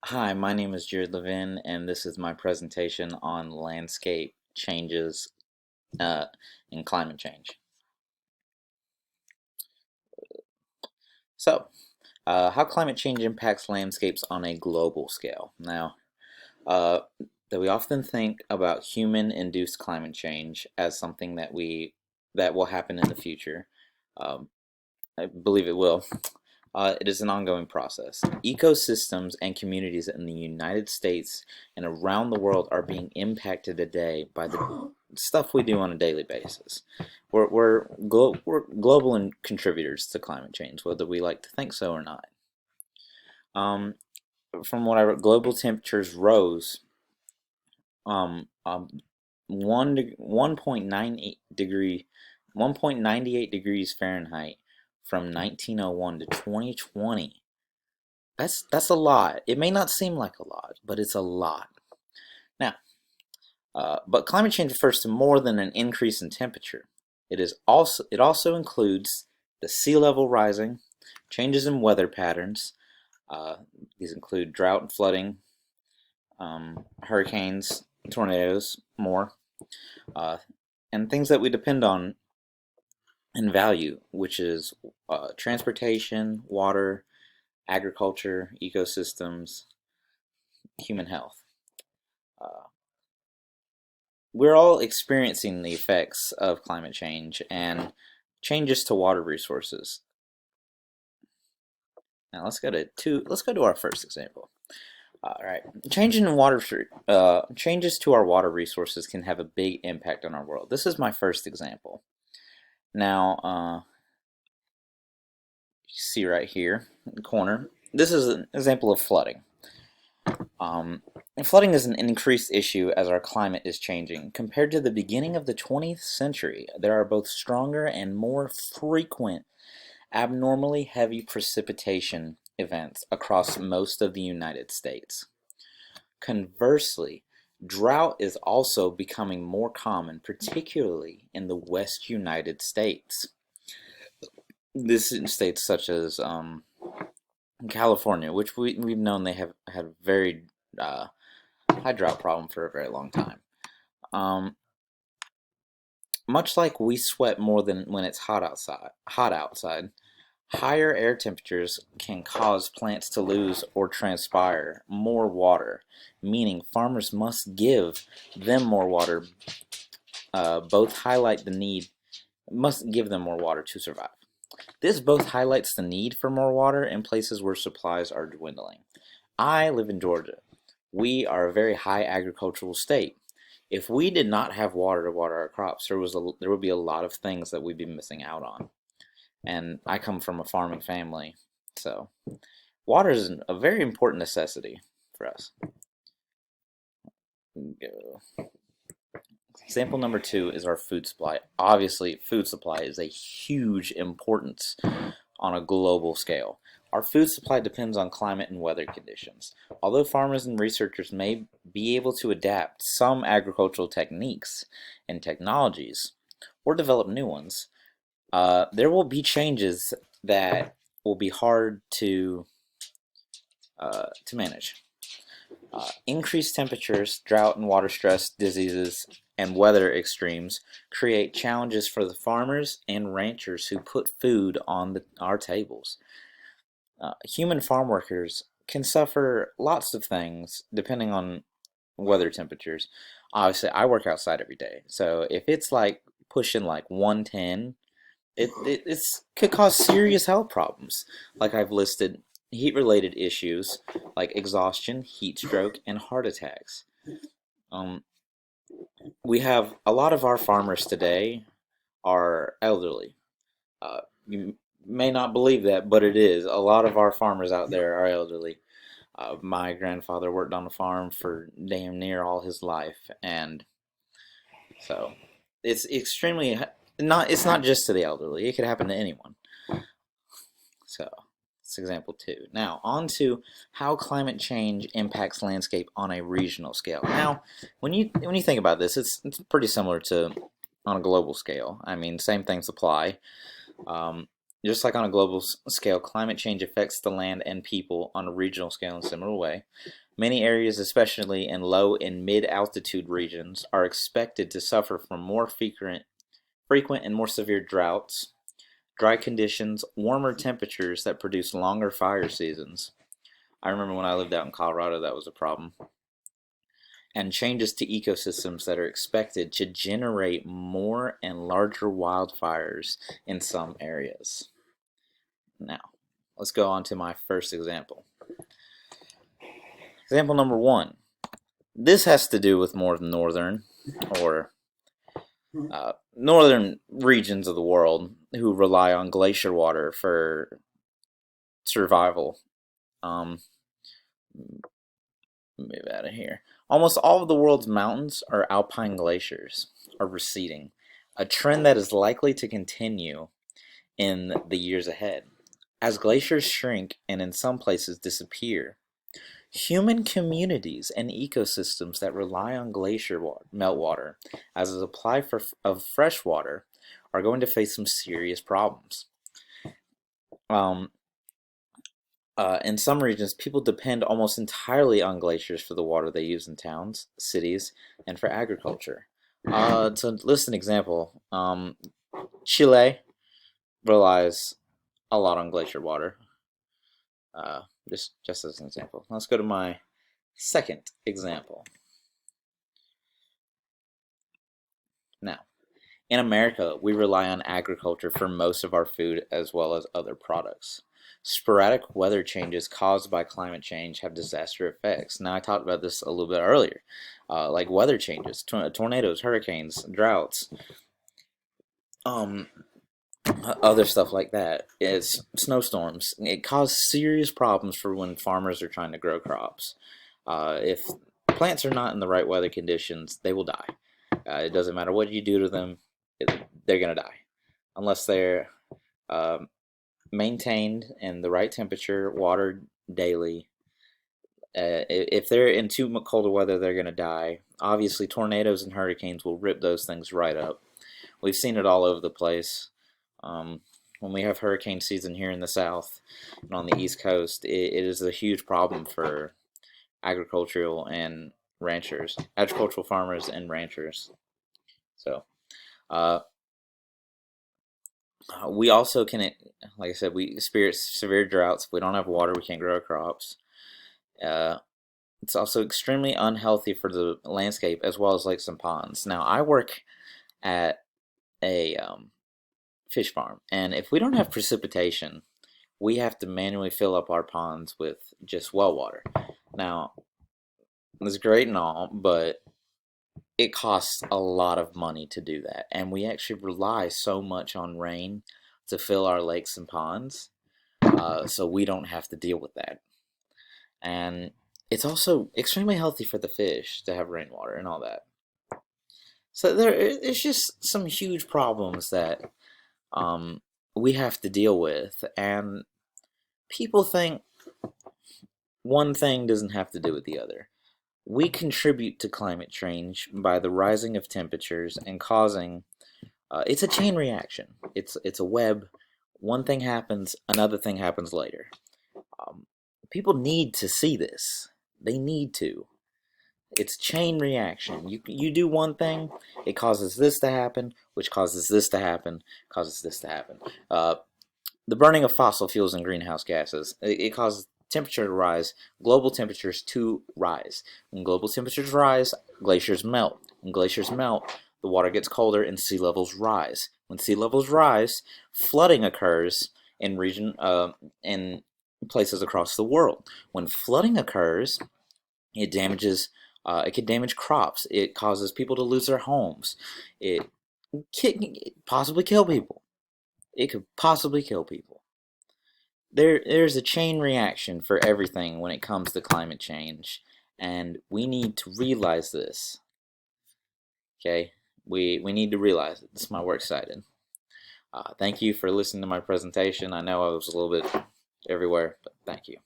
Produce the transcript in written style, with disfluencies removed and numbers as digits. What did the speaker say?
Hi, my name is Jared Levin, and this is my presentation on landscape changes uh, in climate change. So, how climate change impacts landscapes on a global scale. Now, uh, that we often think about human-induced climate change as something that will happen in the future. Um, I believe it will. It is an ongoing process. Ecosystems and communities in the United States and around the world are being impacted today by the stuff we do on a daily basis. We're global contributors to climate change, whether we like to think so or not. Um, from what I read, global temperatures rose um, um, 1.98 degrees Fahrenheit from 1901 to 2020. That's a lot. It may not seem like a lot, but it's a lot. Now, but climate change refers to more than an increase in temperature. It also includes the sea level rising, changes in weather patterns. Uh, these include drought and flooding, hurricanes, tornadoes, more, uh, and things that we depend on and value, which is transportation, water, agriculture, ecosystems, human health. Uh, we're all experiencing the effects of climate change and changes to water resources. Now let's go to our first example. All right, changes to our water resources can have a big impact on our world. This is my first example. Now, you see right here in the corner, this is an example of flooding. And flooding is an increased issue as our climate is changing. Compared to the beginning of the 20th century, there are both stronger and more frequent abnormally heavy precipitation events across most of the United States. Conversely, drought is also becoming more common, particularly in the West United States. This in states such as California, which we've known they have had very uh, high drought problem for a very long time. Um, much like we sweat more than when it's hot outside, higher air temperatures can cause plants to lose or transpire more water, meaning farmers must give them more water. Both highlight the need must give them more water to survive. This both highlights the need for more water in places where supplies are dwindling. I live in Georgia. We are a very high agricultural state. If we did not have water to water our crops, there would be a lot of things that we'd be missing out on. And I come from a farming family, so water is a very important necessity for us. Example number two is our food supply. Obviously, food supply is a huge importance on a global scale. Our food supply depends on climate and weather conditions. Although farmers and researchers may be able to adapt some agricultural techniques and technologies or develop new ones, there will be changes that will be hard to manage. Increased temperatures, drought and water stress, diseases, and weather extremes create challenges for the farmers and ranchers who put food on our tables. Human farm workers can suffer lots of things depending on weather temperatures. Obviously, I work outside every day, so if it's like pushing like 110, it's could cause serious health problems. Like I've listed, heat-related issues like exhaustion, heat stroke, and heart attacks. Um, we have a lot of our farmers today are elderly. You may not believe that, but it is. A lot of our farmers out there are elderly. My grandfather worked on a farm for damn near all his life, and so it's extremely not. It's not just to the elderly. It could happen to anyone. So that's example two. Now on to how climate change impacts landscape on a regional scale. Now, when you think about this, it's pretty similar to on a global scale. I mean, same things apply. Um, Just like on a global scale, climate change affects the land and people on a regional scale in a similar way. Many areas, especially in low and mid-altitude regions, are expected to suffer from more frequent and more severe droughts, dry conditions, warmer temperatures that produce longer fire seasons. I remember when I lived out in Colorado, that was a problem. And changes to ecosystems that are expected to generate more and larger wildfires in some areas. Now, let's go on to my first example. Example number one. This has to do with more northern or northern regions of the world who rely on glacier water for survival. Move out of here. Almost all of the world's mountains or alpine glaciers are receding, a trend that is likely to continue in the years ahead. As glaciers shrink and in some places disappear, human communities and ecosystems that rely on glacier meltwater as a supply of fresh water are going to face some serious problems. In some regions, people depend almost entirely on glaciers for the water they use in towns, cities, and for agriculture. To list an example, Chile relies a lot on glacier water. Just as an example. Let's go to my second example. Now, in America, we rely on agriculture for most of our food as well as other products. Sporadic weather changes caused by climate change have disaster effects. Now, I talked about this a little bit earlier, like weather changes, tornadoes, hurricanes, droughts, other stuff like that. It's snowstorms. It causes serious problems for when farmers are trying to grow crops. If plants are not in the right weather conditions, they will die. It doesn't matter what you do to them, they're going to die. Unless they're maintained in the right temperature, watered daily. If they're in too colder weather, they're going to die. Obviously, tornadoes and hurricanes will rip those things right up. We've seen it all over the place. When we have hurricane season here in the south and on the east coast, it is a huge problem for agricultural farmers and ranchers. So, we also can, like I said, we experience severe droughts. If we don't have water, we can't grow our crops. It's also extremely unhealthy for the landscape as well as lakes and ponds. Now, I work at a fish farm, and if we don't have precipitation, we have to manually fill up our ponds with just well water. Now, it's great and all, but it costs a lot of money to do that, and we actually rely so much on rain to fill our lakes and ponds, so we don't have to deal with that. And it's also extremely healthy for the fish to have rainwater and all that. So there's just some huge problems that we have to deal with, and people think one thing doesn't have to do with the other. We contribute to climate change by the rising of temperatures and causing. It's a chain reaction. It's a web. One thing happens, another thing happens later. People need to see this. They need to. It's chain reaction. You do one thing, it causes this to happen, which causes this to happen, causes this to happen. The burning of fossil fuels and greenhouse gases, it causes temperature to rise, global temperatures to rise. When global temperatures rise, glaciers melt. When glaciers melt, the water gets colder and sea levels rise. When sea levels rise, flooding occurs in in places across the world. When flooding occurs, it can damage crops. It causes people to lose their homes. It can possibly kill people. It could possibly kill people. There's a chain reaction for everything when it comes to climate change, and we need to realize this. Okay, we need to realize it. This is my works cited. Thank you for listening to my presentation. I know I was a little bit everywhere, but thank you.